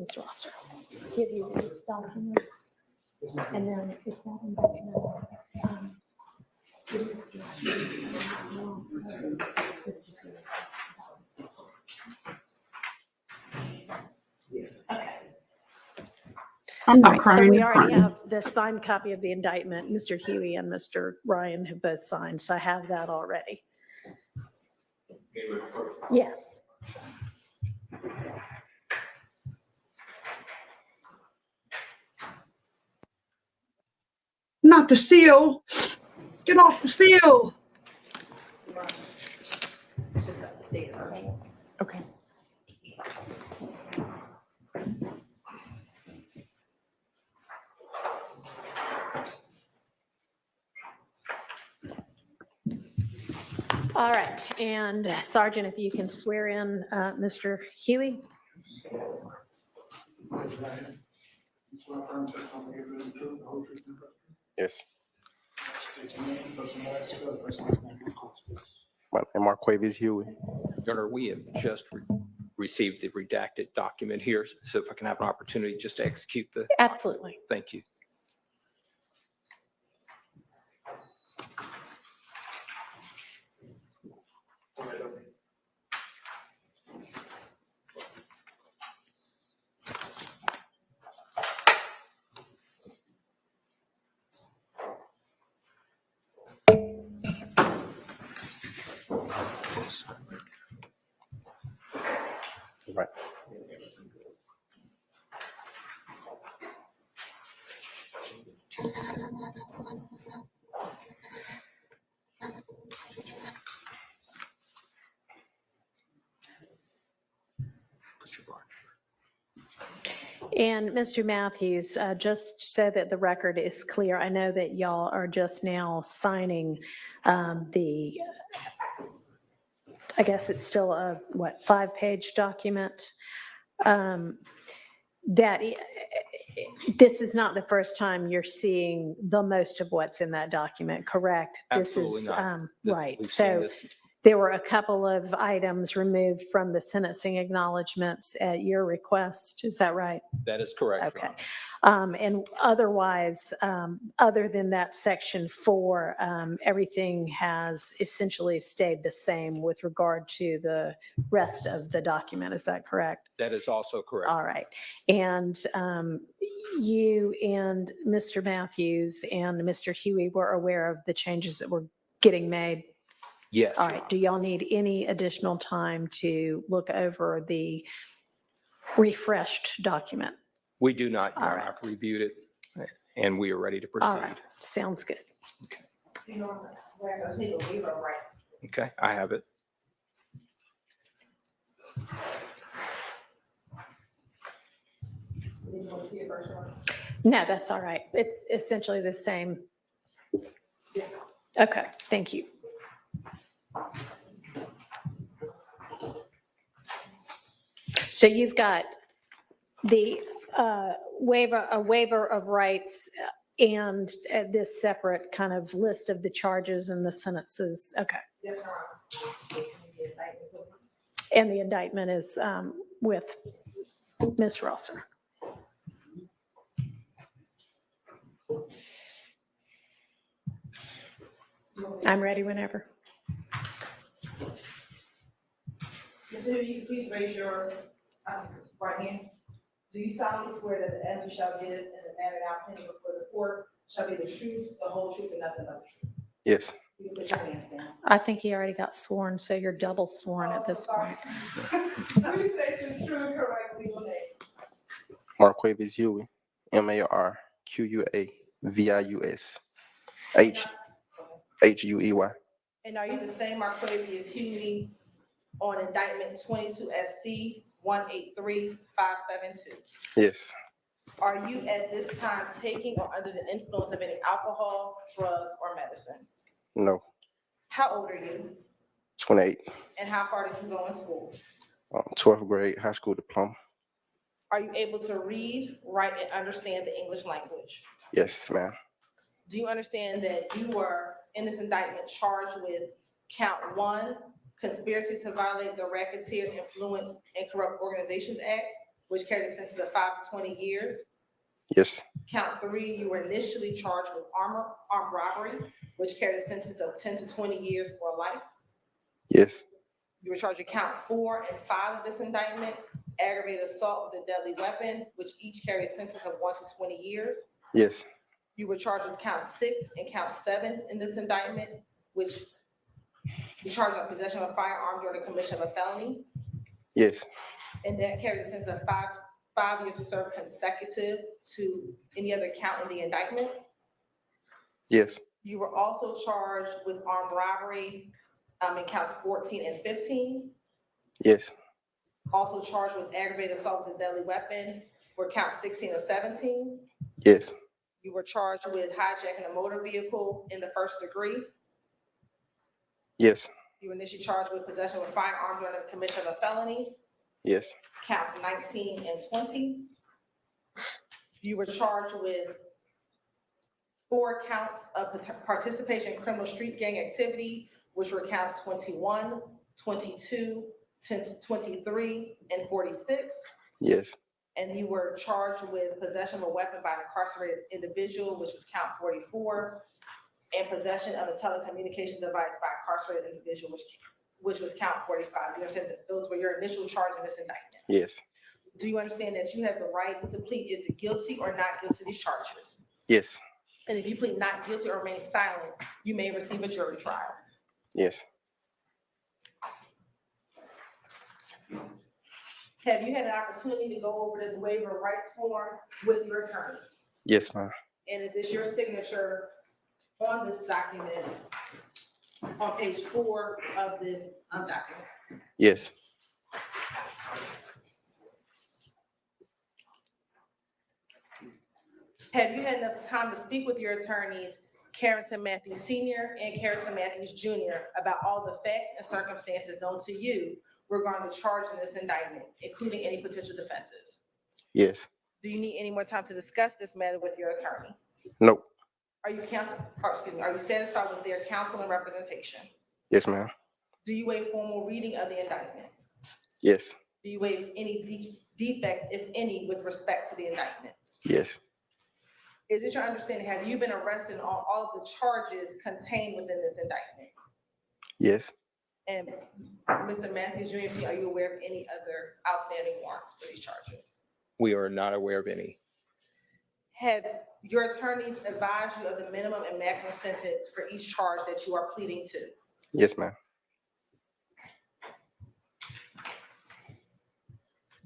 Mr. Rosser. Give you these documents, and then is that indictment? Give Mr. Rosser. Yes. Okay. I'm All not right, so crying. we You're already crying. have the signed copy of the indictment. Mr. Huey and Mr. Ryan have both signed, so I have that already. Yes. Not the seal. Get off the seal. Okay. All right, and Sergeant, if you can swear in Mr. Huey. Yes. My name Marquavious Huey. Your Honor, we have just received the redacted document here, so if I can have an opportunity just to execute the. Absolutely. Thank you. Right. And Mr. Matthews, just so that the record is clear, I know that y'all are just now signing the, I guess it's still a, 5-page document? This is not the first time you're seeing the most of what's in that document, correct? Absolutely not. This- Right. we've seen So this. there were a couple of items removed from the sentencing acknowledgments at your request. Is that right? That is correct, Your Okay. Honor. And otherwise, other than that section 4, everything has essentially stayed the same with regard to the rest of the document. Is that correct? That is also correct. All right. And you and Mr. Matthews and Mr. Huey were aware of the changes that were getting made? Yes. All Your right. Honor. Do y'all need any additional time to look over the refreshed document? We do not, Your All Honor. right. I've reviewed it, and we are ready to All proceed. right. Sounds good. Okay, I have it. No, that's all right. It's essentially the same. Okay, thank you. So you've got the waiver, a waiver of rights and this separate kind of list of the charges and the sentences. Okay. And the indictment is with Ms. Rosser. I'm ready whenever. Mr. Huey, you please raise your right hand. Do you solemnly swear that the evidence shall give in the manner now pending before the court shall be the truth, the whole truth, and nothing but the truth? Yes. You can put your hands down. I think he already got sworn, so you're double sworn at this point. Please state your true and correct legal name. Marquavious Huey. MARQUAVIUS. HUEY. And are you the same Marquavious Huey on indictment 22 SC 183572? Yes. Are you at this time taking or under the influence of any alcohol, drugs, or medicine? No. How old are you? 28. And how far did you go in school? 12th grade high school diploma. Are you able to read, write, and understand the English language? Yes, ma'am. Do you understand that you were in this indictment charged with count 1, conspiracy to violate the Racketeer Influence and Corrupt Organizations Act, which carried a sentence of 5 to 20 years. Yes. Count 3, you were initially charged with armed robbery, which carried a sentence of 10 to 20 years or life. Yes. You were charged with count 4 and 5 of this indictment, aggravated assault with a deadly weapon, which each carry a sentence of 1 to 20 years. Yes. You were charged with count 6 and count 7 in this indictment, which you charged on possession of a firearm during the commission of a felony, Yes. and that carries a sentence of 5 years to serve consecutive to any other count in the indictment. Yes. You were also charged with armed robbery in counts 14 and 15. Yes. Also charged with aggravated assault with a deadly weapon for count 16 or 17. Yes. You were charged with hijacking a motor vehicle in the first degree. Yes. You were initially charged with possession of a firearm during the commission of a felony, Yes. counts 19 and 20. You were charged with 4 counts of participation in criminal street gang activity, which were counts 21, 22, 23, and 46. Yes. And you were charged with possession of a weapon by an incarcerated individual, which was count 44, and possession of a telecommunication device by an incarcerated individual, which was count 45. You understand that those were your initial charges in this indictment? Yes. Do you understand that you have the right to plead either guilty or not guilty to these charges? Yes. And if you plead not guilty or remain silent, you may receive a jury trial. Yes. Have you had an opportunity to go over this waiver of rights form with your attorneys? Yes, ma'am. And is this your signature on this document on page 4 of this document? Yes. Have you had enough time to speak with your attorneys, Carrington Matthews Sr. and Carrington Matthews Jr., about all the facts and circumstances known to you regarding the charge in this indictment, including any potential defenses? Yes. Do you need any more time to discuss this matter with your attorney? Nope. Are you are you satisfied with their counsel and representation? Yes, ma'am. Do you waive formal reading of the indictment? Yes. Do you waive any defects, if any, with respect to the indictment? Yes. Is it your understanding, have you been arrested on all of the charges contained within this indictment? Yes. And Mr. Matthews Jr., are you aware of any other outstanding warrants for these charges? We are not aware of any. Have your attorneys advised you of the minimum and maximum sentence for each charge that you are pleading to? Yes, ma'am.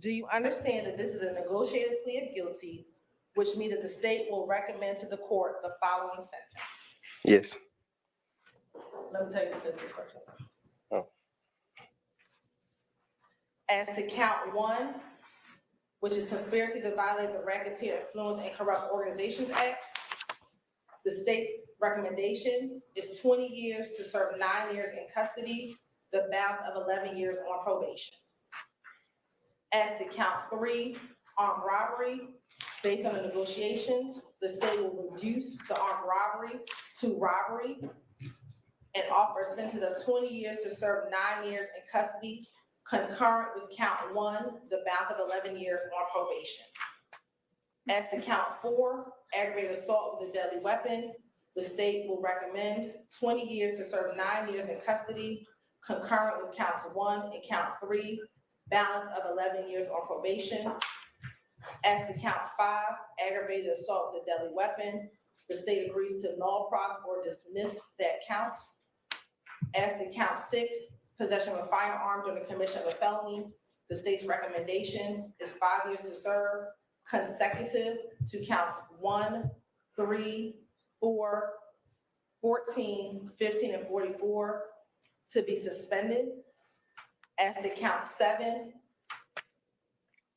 Do you understand that this is a negotiated plea of guilty, which means that the state will recommend to the court the following sentence? Yes. Let me tell you the sentence first. Oh. As to count 1, which is conspiracy to violate the Racketeer Influence and Corrupt Organizations Act, the state's recommendation is 20 years to serve 9 years in custody, the balance of 11 years on probation. As to count 3, armed robbery, based on the negotiations, the state will reduce the armed robbery to robbery and offer a sentence of 20 years to serve 9 years in custody, concurrent with count 1, the balance of 11 years on probation. As to count 4, aggravated assault with a deadly weapon, the state will recommend 20 years to serve 9 years in custody, concurrent with counts 1 and count 3, balance of 11 years on probation. As to count 5, aggravated assault with a deadly weapon, the state agrees to null pros or dismiss that count. As to count 6, possession of a firearm during the commission of a felony, the state's recommendation is 5 years to serve, consecutive to counts 1, 3, 4, 14, 15, and 44 to be suspended. As to count 7,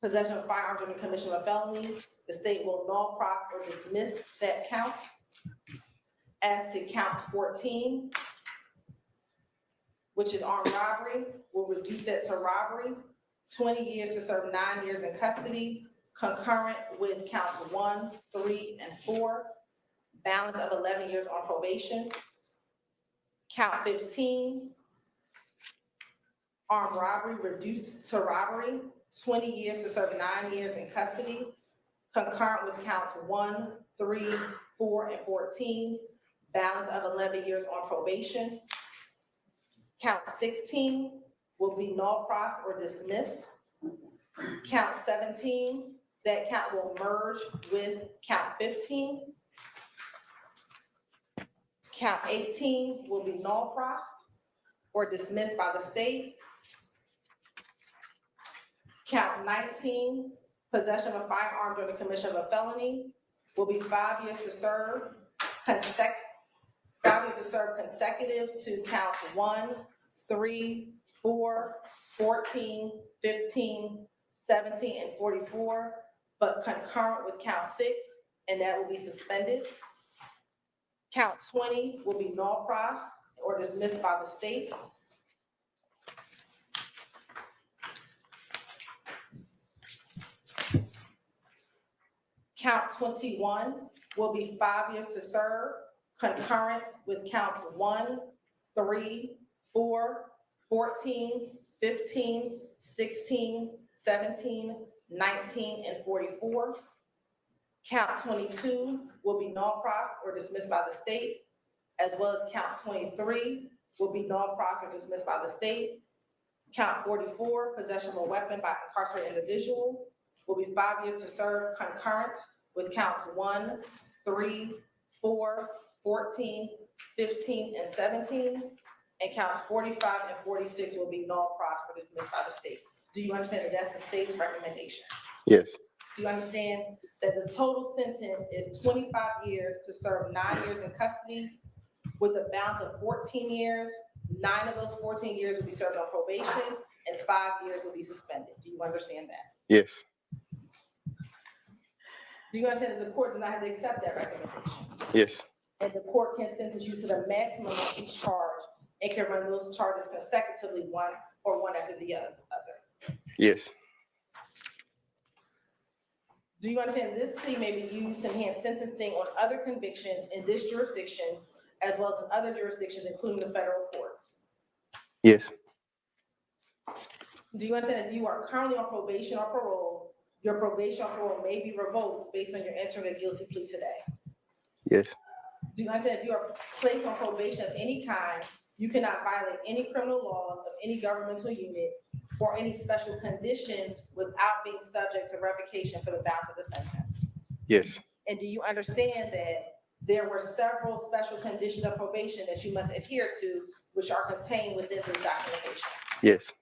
possession of a firearm during the commission of a felony, the state will null pros or dismiss that count. As to count 14, which is armed robbery, will reduce that to robbery, 20 years to serve 9 years in custody, concurrent with counts 1, 3, and 4, balance of 11 years on probation. Count 15, armed robbery reduced to robbery, 20 years to serve 9 years in custody, concurrent with counts 1, 3, 4, and 14, balance of 11 years on probation. Count 16 will be null pros or dismissed. Count 17, that count will merge with count 15. Count 18 will be null pros or dismissed by the state. Count 19, possession of a firearm during the commission of a felony, will be 5 years to serve, 5 years to serve consecutive to counts 1, 3, 4, 14, 15, 17, and 44, but concurrent with count 6, and that will be suspended. Count 20 will be null pros or dismissed by the state. Count 21 will be 5 years to serve, concurrent with counts 1, 3, 4, 14, 15, 16, 17, 19, and 44. Count 22 will be null pros or dismissed by the state, as well as count 23 will be null pros or dismissed by the state. Count 44, possession of a weapon by an incarcerated individual, will be 5 years to serve, concurrent with counts 1, 3, 4, 14, 15, and 17. And counts 45 and 46 will be null pros or dismissed by the state. Do you understand that that's the state's recommendation? Yes. Do you understand that the total sentence is 25 years to serve 9 years in custody with a balance of 14 years? 9 of those 14 years will be served on probation and 5 years will be suspended. Do you understand that? Yes. Do you understand that the court does not have to accept that recommendation? Yes. And the court can sentence you to the maximum of each charge and can run those charges consecutively, one after the other. Yes. Do you understand this plea may be used to enhance sentencing on other convictions in this jurisdiction, as well as in other jurisdictions, including the federal courts? Yes. Do you understand that if you are currently on probation or parole, your probation or parole may be revoked based on your entering a guilty plea today? Yes. Do you understand if you are placed on probation of any kind, you cannot violate any criminal laws of any governmental unit or any special conditions without being subject to revocation for the balance of the sentence? Yes. And do you understand that there were several special conditions of probation that you must adhere to, which are contained within this documentation? Yes.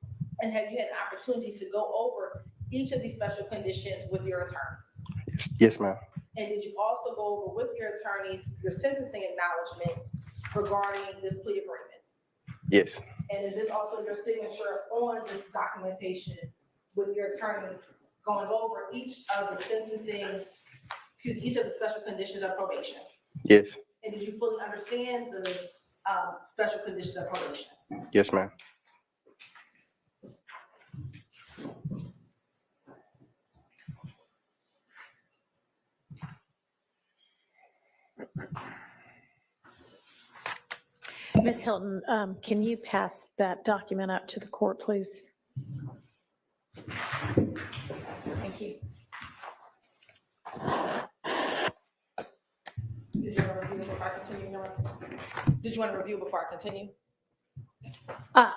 And have you had an opportunity to go over each of these special conditions with your attorneys? Yes, ma'am. And did you also go over with your attorneys your sentencing acknowledgments regarding this plea agreement? Yes. And is this also your signature on this documentation with your attorney going over each of the each of the special conditions of probation? Yes. And did you fully understand the special conditions of probation? Yes, ma'am. Ms. Hilton, can you pass that document up to the court, please? Thank you. Did you want to review before I continue? Did you want to review before I continue?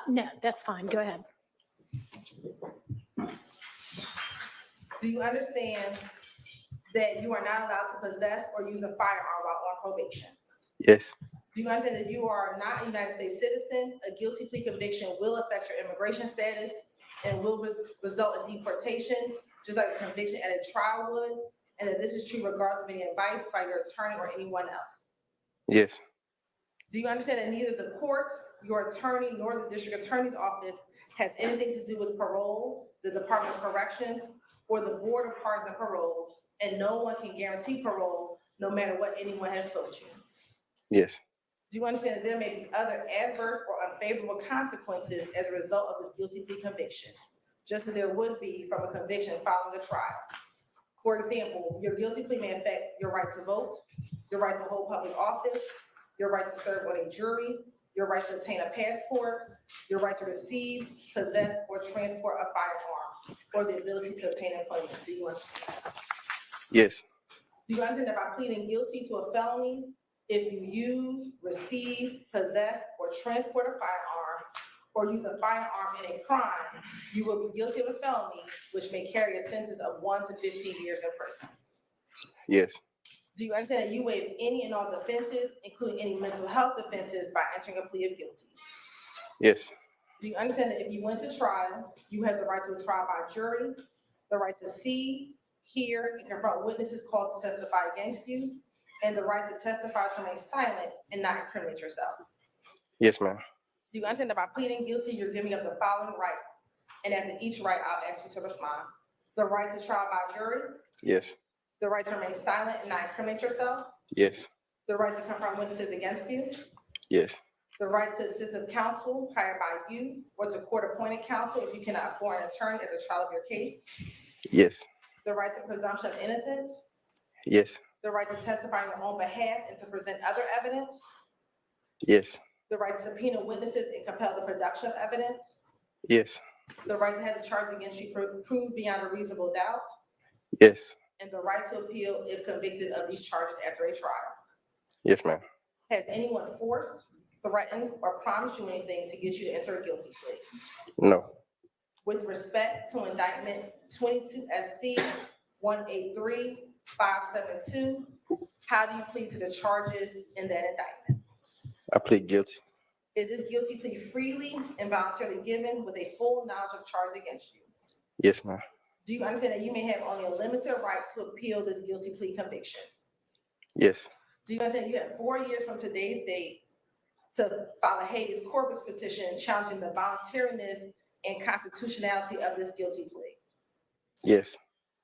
No, that's fine. Go ahead. Do you understand that you are not allowed to possess or use a firearm while on probation? Yes. Do you understand that you are not a United States citizen? A guilty plea conviction will affect your immigration status and will result in deportation, just like a conviction at a trial would, and that this is true regardless of any advice by your attorney or anyone else? Yes. Do you understand that neither the courts, your attorney, nor the district attorney's office has anything to do with parole, the Department of Corrections, or the Board of Pardons and Paroles, and no one can guarantee parole no matter what anyone has told you? Yes. Do you understand that there may be other adverse or unfavorable consequences as a result of this guilty plea conviction, just as there would be from a conviction following a trial? For example, your guilty plea may affect your right to vote, your right to hold public office, your right to serve on a jury, your right to obtain a passport, your right to receive, possess, or transport a firearm. or the ability to obtain employment. Do you understand? Yes. Do you understand that by pleading guilty to a felony, if you use, receive, possess, or transport a firearm, or use a firearm in a crime, you will be guilty of a felony, which may carry a sentence of 1 to 15 years in prison? Yes. Do you understand that you waive any and all defenses, including any mental health defenses, by entering a plea of guilty? Yes. Do you understand that if you went to trial, you have the right to a trial by jury, the right to see, hear, and confront witnesses called to testify against you, and the right to testify to remain silent and not incriminate yourself? Yes, ma'am. Do you understand that by pleading guilty, you're giving up the following rights? And after each right, I'll ask you to respond. The right to trial by jury, Yes. the right to remain silent and not incriminate yourself, Yes. the right to confront witnesses against you, Yes. the right to assistive counsel hired by you or to court-appointed counsel if you cannot afford an attorney at the trial of your case, Yes. the right to presumption of innocence, Yes. the right to testify on your own behalf and to present other evidence, Yes. the right to subpoena witnesses and compel the production of evidence, Yes. the right to have the charge against you proved beyond a reasonable doubt, Yes. and the right to appeal if convicted of these charges after a trial. Yes, ma'am. Has anyone forced, threatened, or promised you anything to get you to enter a guilty plea? No. With respect to indictment 22 SC 183572, how do you plead to the charges in that indictment? I plead guilty. Is this guilty plea freely and voluntarily given with a full knowledge of charges against you? Yes, ma'am. Do you understand that you may have only a limited right to appeal this guilty plea conviction? Yes. Do you understand you have 4 years from today's date to file a habeas corpus petition challenging the voluntariness and constitutionality of this guilty plea? Yes.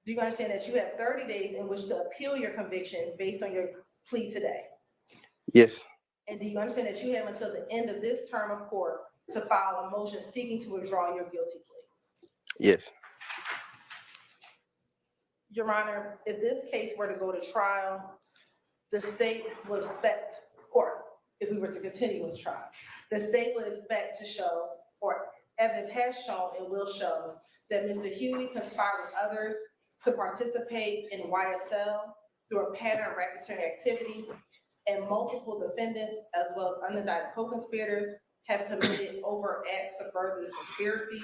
Do you understand that you have 30 days in which to appeal your conviction based on your plea today? Yes. And do you understand that you have until the end of this term of court to file a motion seeking to withdraw your guilty plea? Yes. Your Honor, if this case were to go to trial, the state would expect, or if we were to continue this trial, the state would expect to show, or evidence has shown and will show, that Mr. Huey conspired with others to participate in YSL through a pattern of racketeering activity, and multiple defendants, as well as unindicted co-conspirators, have committed overt acts to further this conspiracy,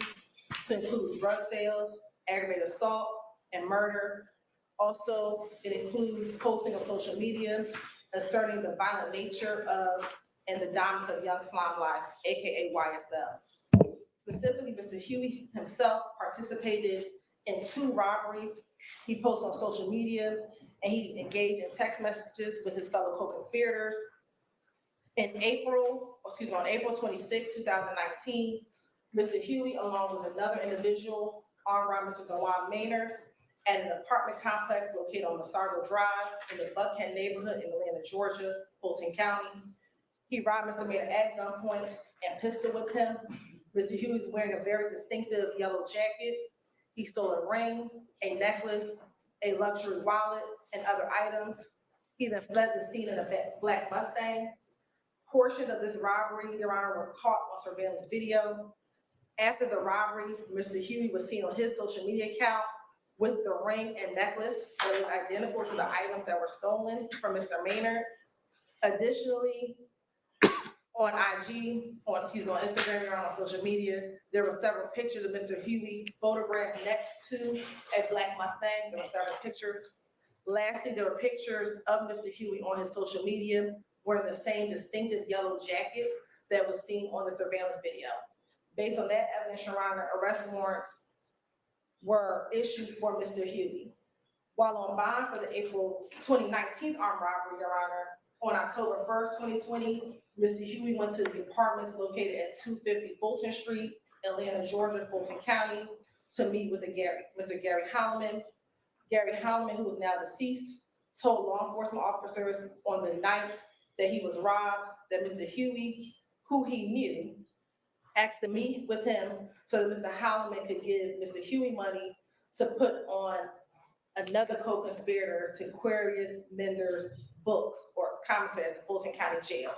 to include drug sales, aggravated assault, and murder. Also, it includes posting on social media, asserting the violent nature of and the dominance of Young Slime Life, aka YSL. Specifically, Mr. Huey himself participated in 2 robberies. He posted on social media and he engaged in text messages with his fellow co-conspirators. On April 26, 2019, Mr. Huey, along with another individual, armed robber Mr. Gawan Maynard, at an apartment complex located on Masargo Drive in the Buckhead neighborhood in Atlanta, Georgia, Fulton County. He robbed Mr. Maynard at gunpoint and pistol whipped him. Mr. Huey was wearing a very distinctive yellow jacket. He stole a ring, a necklace, a luxury wallet, and other items. He then fled the scene in a black Mustang. Portions of this robbery, Your Honor, were caught on surveillance video. After the robbery, Mr. Huey was seen on his social media account with the ring and necklace that was identical to the items that were stolen from Mr. Maynard. Additionally, on IG, on Instagram, or on social media, there were several pictures of Mr. Huey photographed next to a black Mustang. There were several pictures. Lastly, there were pictures of Mr. Huey on his social media wearing the same distinctive yellow jacket that was seen on the surveillance video. Based on that evidence, Your Honor, arrest warrants were issued for Mr. Huey. While on bond for the April 2019 armed robbery, Your Honor, on October 1st, 2020, Mr. Huey went to the apartments located at 250 Fulton Street, Atlanta, Georgia, Fulton County, to meet with Mr. Gary Holloman. Gary Holloman, who is now deceased, told law enforcement officers on the night that he was robbed that Mr. Huey, who he knew, asked to meet with him so that Mr. Holloman could give Mr. Huey money to put on another co-conspirator to Aquarius Mender's books or commissary at the Fulton County Jail.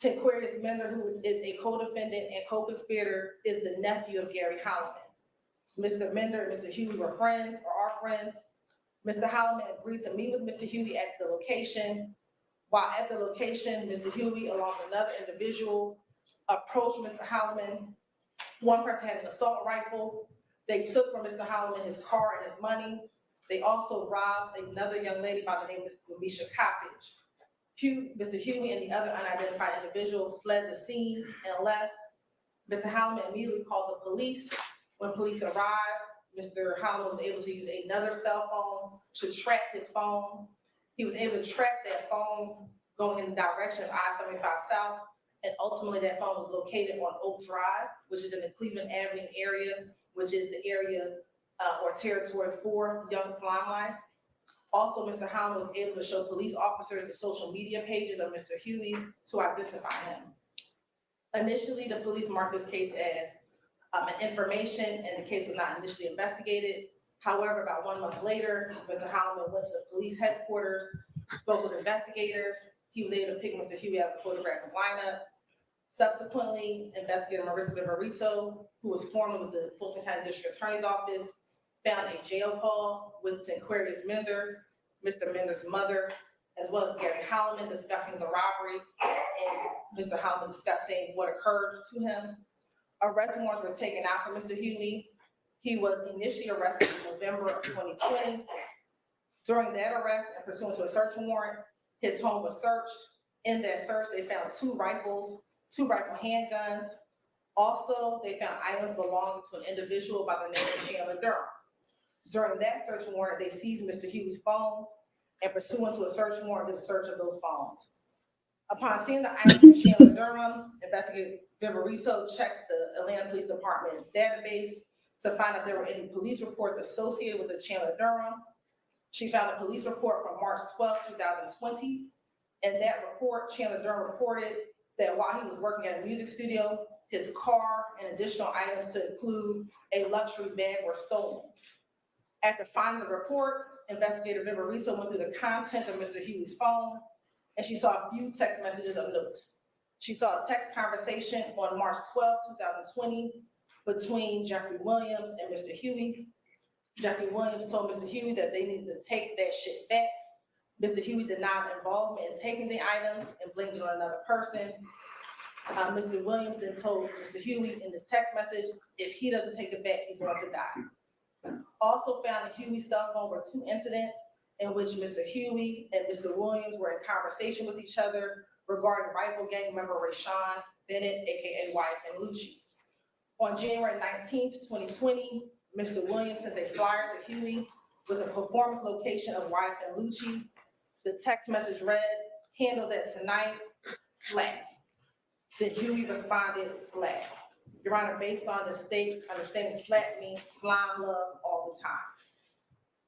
Aquarius Mender, who is a co-defendant and co-conspirator, is the nephew of Gary Holloman. Mr. Mender and Mr. Huey were friends or are friends. Mr. Holloman agreed to meet with Mr. Huey at the location. While at the location, Mr. Huey, along with another individual, approached Mr. Holloman. One person had an assault rifle. They took from Mr. Holloman his car and his money. They also robbed another young lady by the name of Misha Coppage. Mr. Huey and the other unidentified individual fled the scene and left. Mr. Holloman immediately called the police. When police arrived, Mr. Holloman was able to use another cell phone to track his phone. He was able to track that phone going in the direction of I-75 South, and ultimately that phone was located on Oak Drive, which is in the Cleveland Avenue area, which is the area or territory for Young Slime Life. Also, Mr. Holloman was able to show police officers the social media pages of Mr. Huey to identify him. Initially, the police marked this case as an information, and the case was not initially investigated. However, about 1 month later, Mr. Holloman went to the police headquarters, spoke with investigators. He was able to pick Mr. Huey out of the photographic lineup. Subsequently, investigator Marissa Viverito, who was formerly with the Fulton County District Attorney's Office, found a jail call with Marquavious Mender, Mr. Mender's mother, as well as Gary Holloman discussing the robbery and Mr. Holloman discussing what occurred to him. Arrest warrants were taken out for Mr. Huey. He was initially arrested in November of 2020. During that arrest and pursuant to a search warrant, his home was searched. In that search, they found 2 rifle handguns. Also, they found items belonging to an individual by the name of Chandler Durham. During that search warrant, they seized Mr. Huey's phones and pursuant to a search warrant, did a search of those phones. Upon seeing the items from Chandler Durham, investigator Viverito checked the Atlanta Police Department database to find out if there were any police reports associated with the Chandler Durham. She found a police report from March 12, 2020. In that report, Chandler Durham reported that while he was working at a music studio, his car and additional items to include a luxury bag were stolen. After finding the report, investigator Viverito went through the contents of Mr. Huey's phone, and she saw a few text messages of note. She saw a text conversation on March 12, 2020 between Jeffrey Williams and Mr. Huey. Jeffrey Williams told Mr. Huey that they needed to take that shit back. Mr. Huey denied involvement in taking the items and blamed it on another person. Mr. Williams then told Mr. Huey in this text message, if he doesn't take it back, he's going to die. Also found in Huey's cell phone were 2 incidents in which Mr. Huey and Mr. Williams were in conversation with each other regarding rival gang member Rashawn Bennett, aka YSL Lucci. On January 19th, 2020, Mr. Williams sent a flyer to Huey with a performance location of YSL Lucci. The text message read, handle that tonight, slat. Then Huey responded, slat. Your Honor, based on the state's understanding, slat means slime love all the time.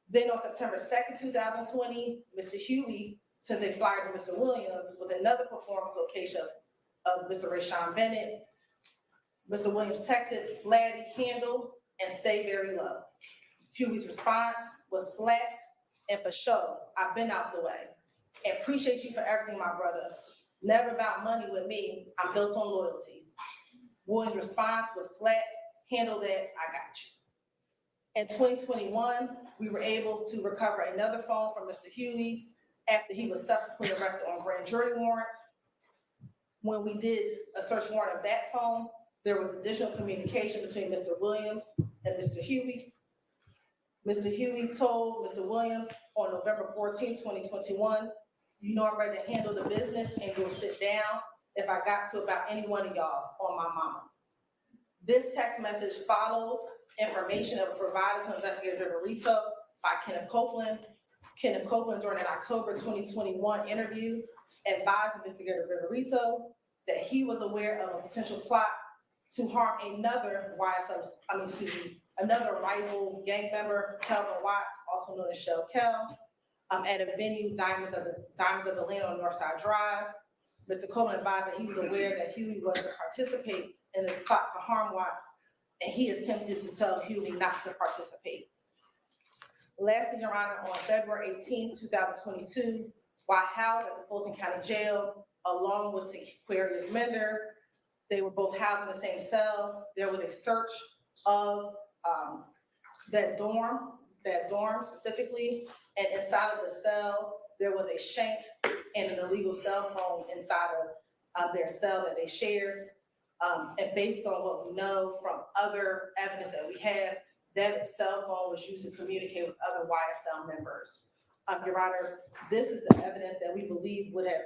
Then on September 2nd, 2020, Mr. Huey sent a flyer to Mr. Williams with another performance location of Mr. Rashawn Bennett. Mr. Williams texted, flatty handle and stay very low. Huey's response was slat and for sure, I've been out the way. And appreciate you for everything, my brother. Never about money with me, I'm built on loyalty. Williams' response was slat, handle that, I got you. In 2021, we were able to recover another phone from Mr. Huey after he was subsequently arrested on grand jury warrants. When we did a search warrant of that phone, there was additional communication between Mr. Williams and Mr. Huey. Mr. Huey told Mr. Williams on November 14, 2021, you know I'm ready to handle the business and you'll sit down if I got to about any one of y'all on my mama. This text message followed information that was provided to investigator Viverito by Kenneth Copeland. Kenneth Copeland, during an October 2021 interview, advised investigator Viverito that he was aware of a potential plot to harm another another rival gang member, Kelvin Watts, also known as Shell Kel, at a venue, Diamonds of Atlanta on Northside Drive. Mr. Coleman advised that he was aware that Huey was to participate in this plot to harm Watts, and he attempted to tell Huey not to participate. Lastly, Your Honor, on February 18, 2022, while housed at the Fulton County Jail, along with Marquavious Mender, they were both housed in the same cell. There was a search of that dorm specifically, and inside of the cell, there was a shank and an illegal cell phone inside of their cell that they shared. And based on what we know from other evidence that we have, that cell phone was used to communicate with other YSL members. Your Honor, this is the evidence that we believe would have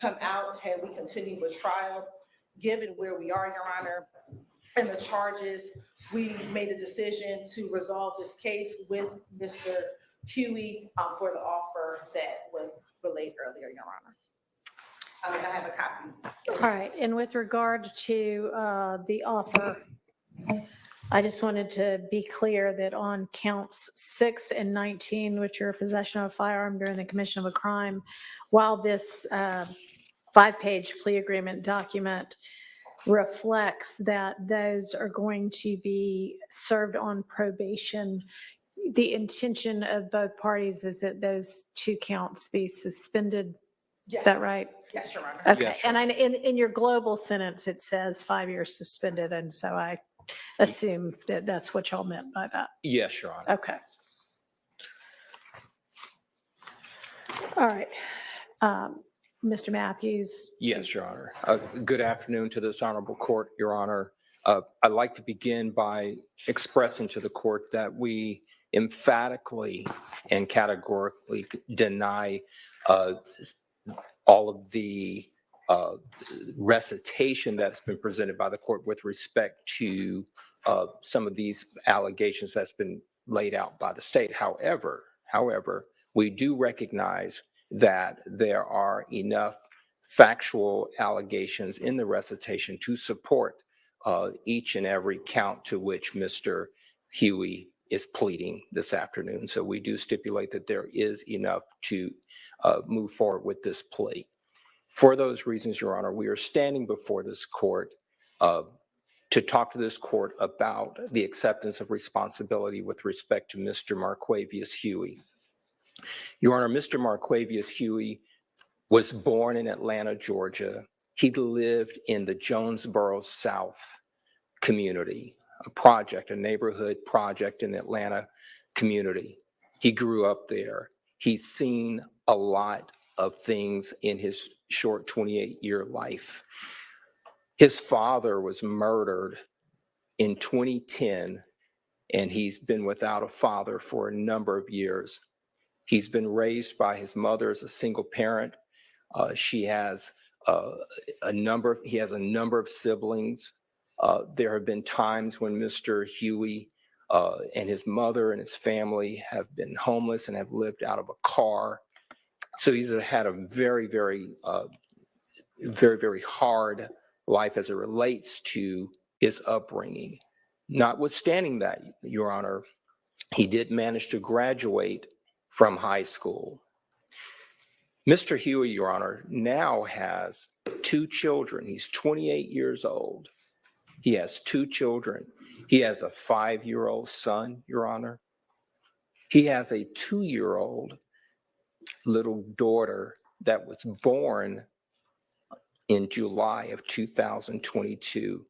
come out had we continued with trial. Given where we are, Your Honor, and the charges, we made a decision to resolve this case with Mr. Huey for the offer that was relayed earlier, Your Honor. And I have a copy. All right, and with regard to the offer, I just wanted to be clear that on counts 6 and 19, which are possession of a firearm during the commission of a crime, while this 5-page plea agreement document reflects that those are going to be served on probation, the intention of both parties is that those 2 counts be suspended. Is that right? Yes, Your Honor. Okay, Yes, Your and in your global sentence, it says 5 years suspended, and so I assume that that's what y'all meant by that. Yes, Your Honor. Okay. All right. Mr. Matthews? Yes, Your Honor. Good afternoon to this honorable court, Your Honor. I'd like to begin by expressing to the court that we emphatically and categorically deny all of the recitation that's been presented by the court with respect to some of these allegations that's been laid out by the state. However, we do recognize that there are enough factual allegations in the recitation to support each and every count to which Mr. Huey is pleading this afternoon. So we do stipulate that there is enough to move forward with this plea. For those reasons, Your Honor, we are standing before this court to talk to this court about the acceptance of responsibility with respect to Mr. Marquavious Huey. Your Honor, Mr. Marquavious Huey was born in Atlanta, Georgia. He lived in the Jonesboro South community, a neighborhood project in the Atlanta community. He grew up there. He's seen a lot of things in his short 28-year life. His father was murdered in 2010, and he's been without a father for a number of years. He's been raised by his mother as a single parent. He has a number of siblings. There have been times when Mr. Huey and his mother and his family have been homeless and have lived out of a car. So he's had a very, very hard life as it relates to his upbringing. Notwithstanding that, Your Honor, he did manage to graduate from high school. Mr. Huey, Your Honor, now has 2 children. He's 28 years old. He has 2 children. He has a 5-year-old son, Your Honor. He has a 2-year-old little daughter that was born in July of 2022.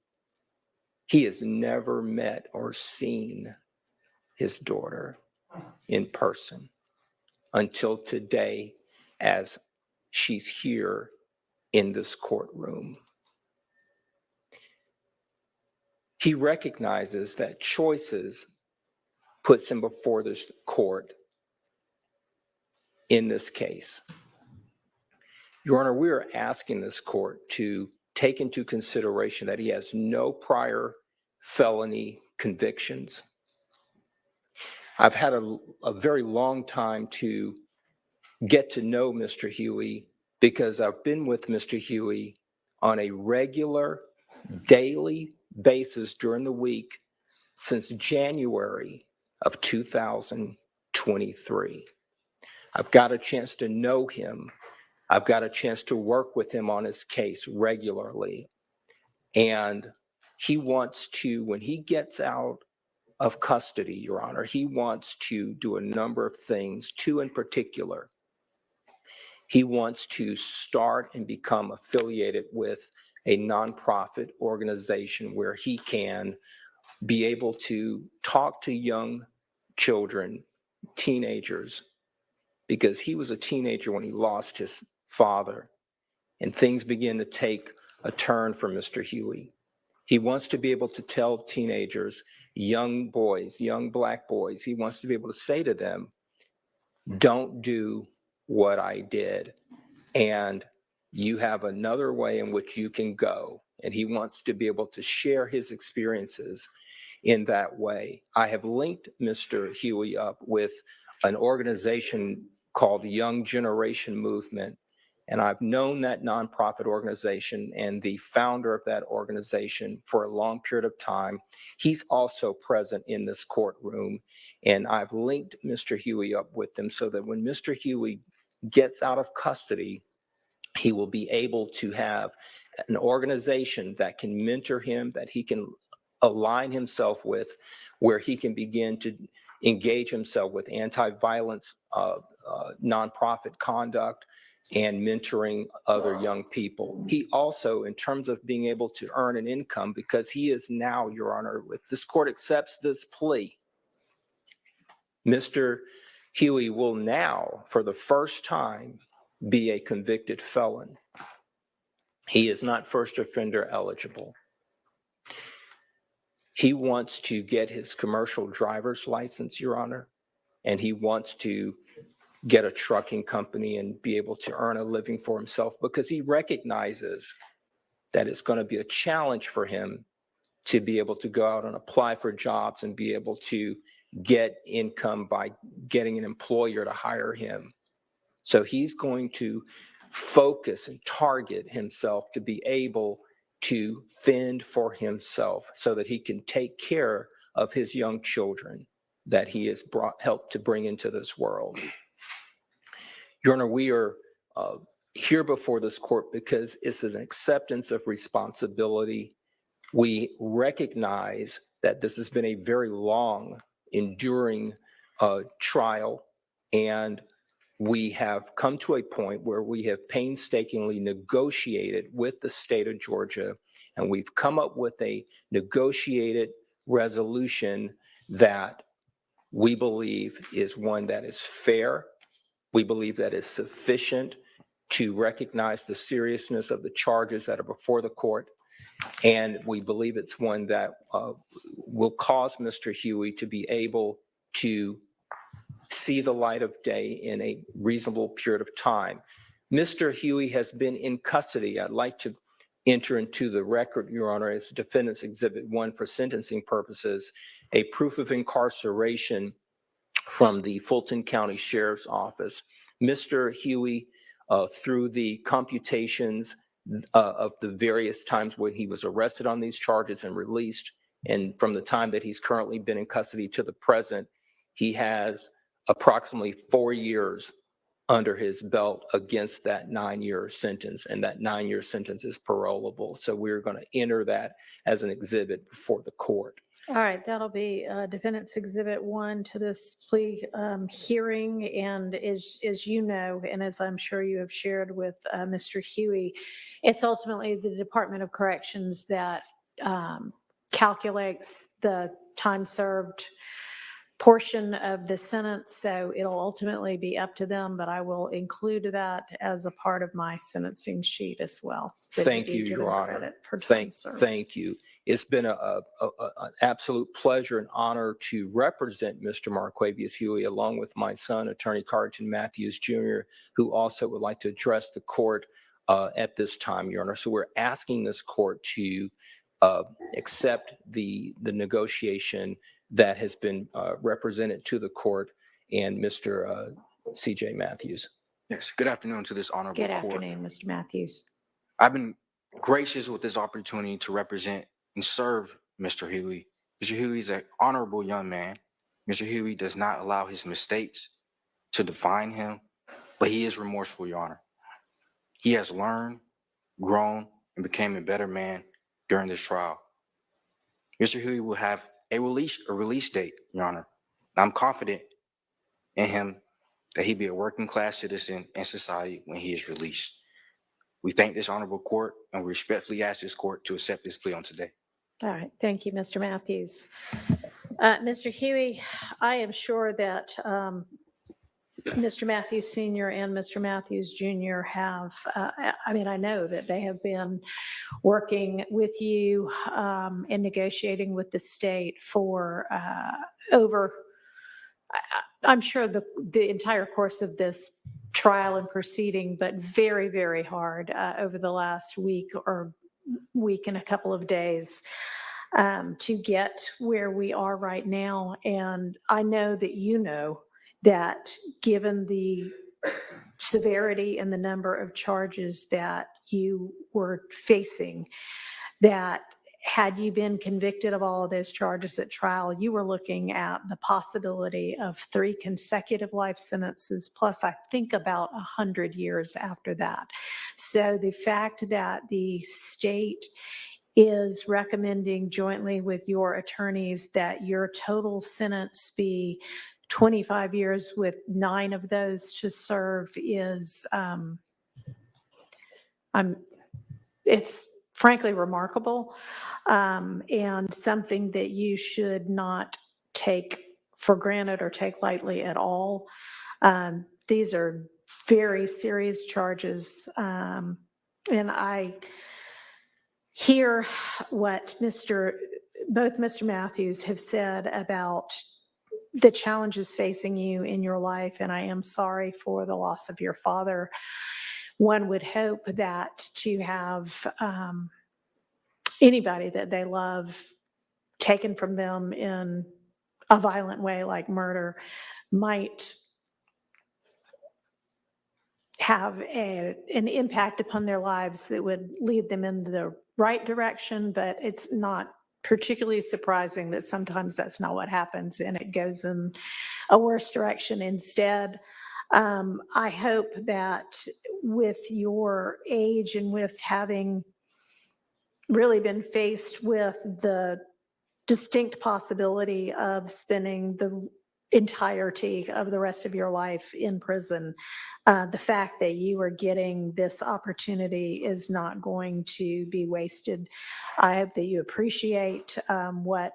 He has never met or seen his daughter in person until today, as she's here in this courtroom. He recognizes that choices puts him before this court in this case. Your Honor, we are asking this court to take into consideration that he has no prior felony convictions. I've had a very long time to get to know Mr. Huey because I've been with Mr. Huey on a regular, daily basis during the week since January of 2023. I've got a chance to know him. I've got a chance to work with him on his case regularly. And he wants to, when he gets out of custody, Your Honor, he wants to do a number of things. 2 in particular. He wants to start and become affiliated with a nonprofit organization where he can be able to talk to young children, teenagers, because he was a teenager when he lost his father, and things begin to take a turn for Mr. Huey. He wants to be able to tell teenagers, young boys, young Black boys, he wants to be able to say to them, don't do what I did. And you have another way in which you can go. And he wants to be able to share his experiences in that way. I have linked Mr. Huey up with an organization called Young Generation Movement. And I've known that nonprofit organization and the founder of that organization for a long period of time. He's also present in this courtroom. And I've linked Mr. Huey up with them so that when Mr. Huey gets out of custody, he will be able to have an organization that can mentor him, that he can align himself with, where he can begin to engage himself with anti-violence nonprofit conduct and mentoring other young people. He also, in terms of being able to earn an income, because he is now, Your Honor, if this court accepts this plea, Mr. Huey will now, for the first time, be a convicted felon. He is not first offender eligible. He wants to get his commercial driver's license, Your Honor, and he wants to get a trucking company and be able to earn a living for himself, because he recognizes that it's going to be a challenge for him to be able to go out and apply for jobs and be able to get income by getting an employer to hire him. So he's going to focus and target himself to be able to fend for himself so that he can take care of his young children that he has helped to bring into this world. Your Honor, we are here before this court because it's an acceptance of responsibility. We recognize that this has been a very long, enduring trial, and we have come to a point where we have painstakingly negotiated with the state of Georgia, and we've come up with a negotiated resolution that we believe is one that is fair. We believe that is sufficient to recognize the seriousness of the charges that are before the court. And we believe it's one that will cause Mr. Huey to be able to see the light of day in a reasonable period of time. Mr. Huey has been in custody. I'd like to enter into the record, Your Honor, as Defendant's Exhibit 1 for sentencing purposes, a proof of incarceration from the Fulton County Sheriff's Office. Mr. Huey, through the computations of the various times when he was arrested on these charges and released, and from the time that he's currently been in custody to the present, he has approximately 4 years under his belt against that 9-year sentence, and that 9-year sentence is parolable. So we're going to enter that as an exhibit before the court. All right, that'll be Defendant's Exhibit 1 to this plea hearing. And as you know, and as I'm sure you have shared with Mr. Huey, it's ultimately the Department of Corrections that calculates the time served portion of the sentence. So it'll ultimately be up to them, but I will include that as a part of my sentencing sheet as well. So Thank do you, give Your them Honor. credit for time served. Thank you. It's been an absolute pleasure and honor to represent Mr. Marquavious Huey, along with my son, Attorney Carrington Matthews Jr., who also would like to address the court at this time, Your Honor. So we're asking this court to accept the negotiation that has been represented to the court, and Mr. C.J. Matthews. Yes, good afternoon to this honorable Good court. afternoon, Mr. Matthews. I've been gracious with this opportunity to represent and serve Mr. Huey. Mr. Huey is an honorable young man. Mr. Huey does not allow his mistakes to define him, but he is remorseful, Your Honor. He has learned, grown, and became a better man during this trial. Mr. Huey will have a release date, Your Honor. And I'm confident in him that he be a working class citizen in society when he is released. We thank this honorable court, and we respectfully ask this court to accept this plea on today. All right, thank you, Mr. Matthews. Mr. Huey, I am sure that Mr. Matthews Sr. and Mr. Matthews Jr. have, I know that they have been working with you and negotiating with the state for over, I'm sure the entire course of this trial and proceeding, but very, very hard over the last week and a couple of days to get where we are right now. And I know that you know that given the severity and the number of charges that you were facing, that had you been convicted of all of those charges at trial, you were looking at the possibility of 3 consecutive life sentences, plus I think about 100 years after that. So the fact that the state is recommending jointly with your attorneys that your total sentence be 25 years with 9 of those to serve is, it's frankly remarkable, and something that you should not take for granted or take lightly at all. These are very serious charges, and I hear what both Mr. Matthews have said about the challenges facing you in your life, and I am sorry for the loss of your father. One would hope that to have anybody that they love taken from them in a violent way like murder might have an impact upon their lives that would lead them in the right direction, but it's not particularly surprising that sometimes that's not what happens and it goes in a worse direction instead. I hope that with your age and with having really been faced with the distinct possibility of spending the entirety of the rest of your life in prison, the fact that you are getting this opportunity is not going to be wasted. I hope that you appreciate what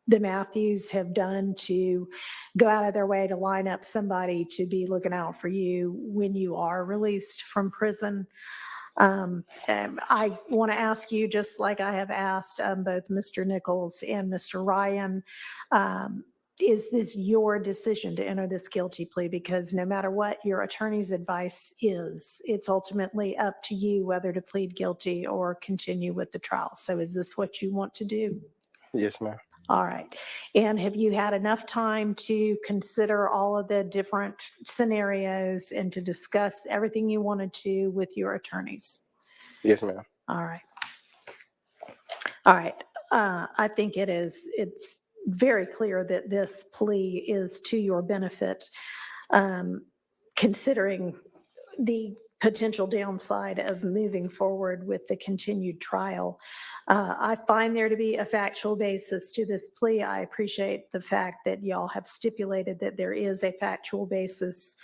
the Matthews have done to go out of their way to line up somebody to be looking out for you when you are released from prison. And I want to ask you, just like I have asked both Mr. Nichols and Mr. Ryan, is this your decision to enter this guilty plea? Because no matter what your attorney's advice is, it's ultimately up to you whether to plead guilty or continue with the trial. So is this what you want to do? Yes, ma'am. All right. And have you had enough time to consider all of the different scenarios and to discuss everything you wanted to with your attorneys? Yes, ma'am. All right. All right. I think it's very clear that this plea is to your benefit, considering the potential downside of moving forward with the continued trial. I find there to be a factual basis to this plea. I appreciate the fact that y'all have stipulated that there is a factual basis.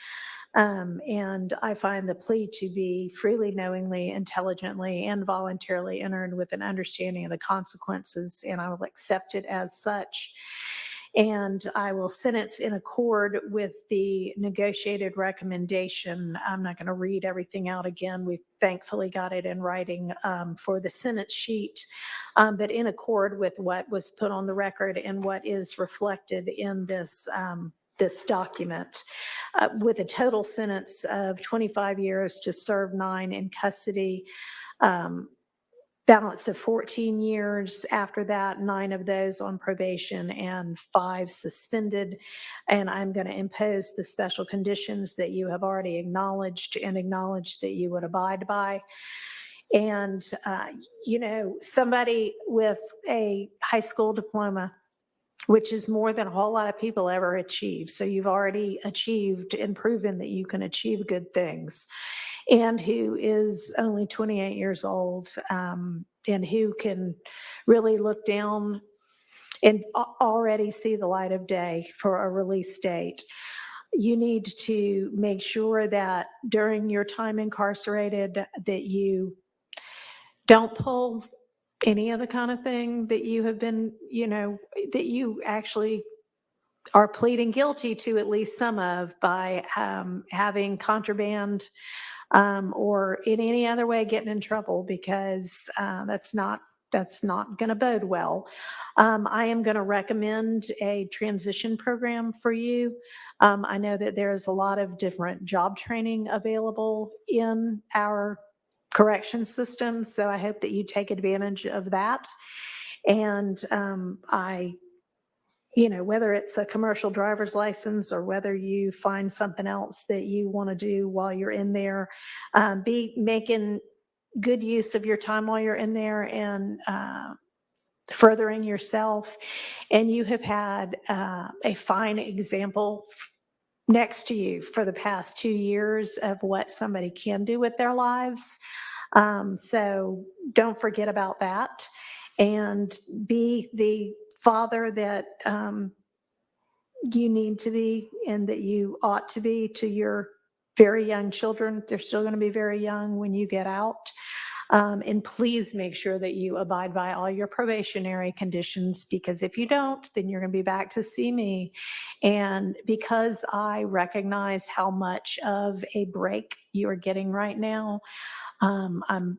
And I find the plea to be freely, knowingly, intelligently, and voluntarily entered with an understanding of the consequences, and I will accept it as such. And I will sentence in accord with the negotiated recommendation. I'm not going to read everything out again. We've thankfully got it in writing for the sentence sheet, but in accord with what was put on the record and what is reflected in this document, with a total sentence of 25 years to serve 9 in custody, balance of 14 years after that, 9 of those on probation and 5 suspended. And I'm going to impose the special conditions that you have already acknowledged and acknowledged that you would abide by. And, somebody with a high school diploma, which is more than a whole lot of people ever achieve. So you've already achieved and proven that you can achieve good things, and who is only 28 years old, and who can really look down and already see the light of day for a release date. You need to make sure that during your time incarcerated that you don't pull any other kind of thing that you have been, that you actually are pleading guilty to at least some of by having contraband or in any other way getting in trouble, because that's not going to bode well. I am going to recommend a transition program for you. I know that there's a lot of different job training available in our correction system, so I hope that you take advantage of that. And whether it's a commercial driver's license or whether you find something else that you want to do while you're in there, be making good use of your time while you're in there and furthering yourself. And you have had a fine example next to you for the past 2 years of what somebody can do with their lives. So don't forget about that, and be the father that you need to be and that you ought to be to your very young children. They're still going to be very young when you get out. And please make sure that you abide by all your probationary conditions, because if you don't, then you're going to be back to see me. And because I recognize how much of a break you are getting right now, I'm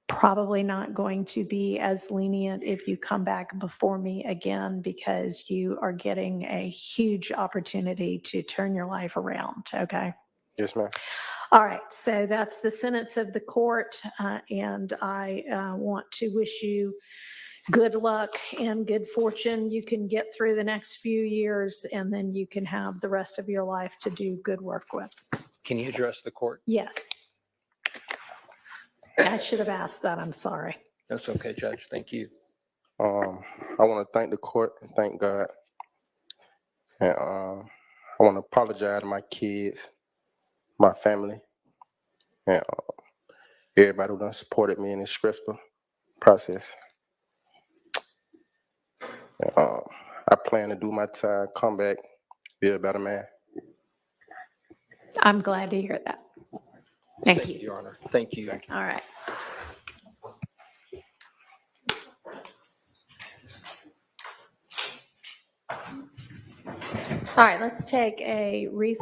probably not going to be as lenient if you come back before me again, because you are getting a huge opportunity to turn your life around. Okay. Yes, ma'am. All right, so that's the sentence of the court, and I want to wish you good luck and good fortune. You can get through the next few years, and then you can have the rest of your life to do good work with. Can you address the court? Yes. I should have asked that. I'm sorry. That's okay, Judge. Thank you. I want to thank the court and thank God. And I want to apologize to my kids, my family, and everybody who done supported me in this stressful process. And, I plan to do my time, come back, be a better man. I'm glad to hear that. Thank you. Your Honor. Thank you. All right. All right, let's take a recess.